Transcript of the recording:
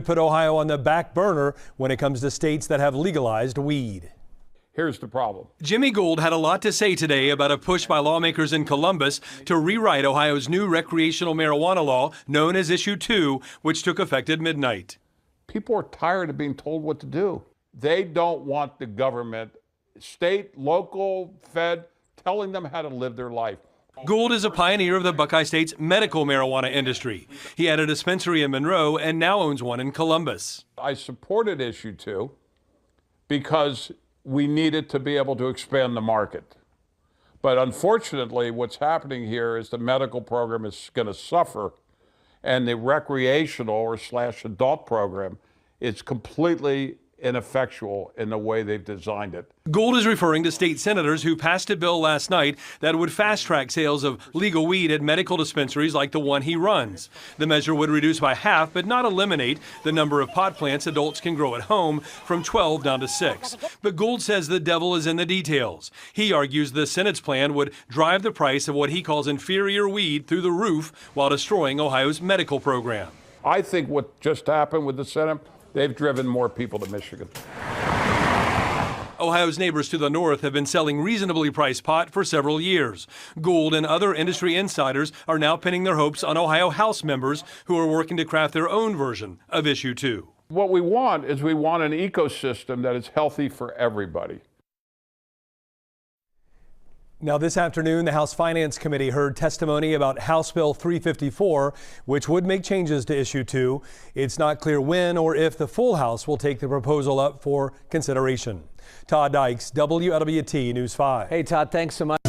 put Ohio on the back burner when it comes to states that have legalized weed. Here's the problem. Jimmy Gould had a lot to say today about a push by lawmakers in Columbus to rewrite Ohio's new recreational marijuana law, known as Issue 2, which took effect at midnight. People are tired of being told what to do. They don't want the government, state, local, fed, telling them how to live their life. Gould is a pioneer of the Buckeye State's medical marijuana industry. He had a dispensary in Monroe and now owns one in Columbus. I supported Issue 2 because we needed to be able to expand the market. But unfortunately, what's happening here is the medical program is going to suffer, and the recreational or / adult program is completely ineffectual in the way they've designed it. Gould is referring to state senators who passed a bill last night that would fast-track sales of legal weed at medical dispensaries like the one he runs. The measure would reduce by half, but not eliminate, the number of pot plants adults can grow at home from 12 down to 6. But Gould says the devil is in the details. He argues the Senate's plan would drive the price of what he calls inferior weed through the roof while destroying Ohio's medical program. I think what just happened with the Senate, they've driven more people to Michigan. Ohio's neighbors to the north have been selling reasonably priced pot for several years. Gould and other industry insiders are now pinning their hopes on Ohio House members who are working to craft their own version of Issue 2. What we want is an ecosystem that is healthy for everybody. Now this afternoon, the House Finance Committee heard testimony about House Bill 354, which would make changes to Issue 2. It's not clear when or if the full House will take the proposal up for consideration. Todd Dykes, WLWT News 5. Hey, Todd, thanks so much.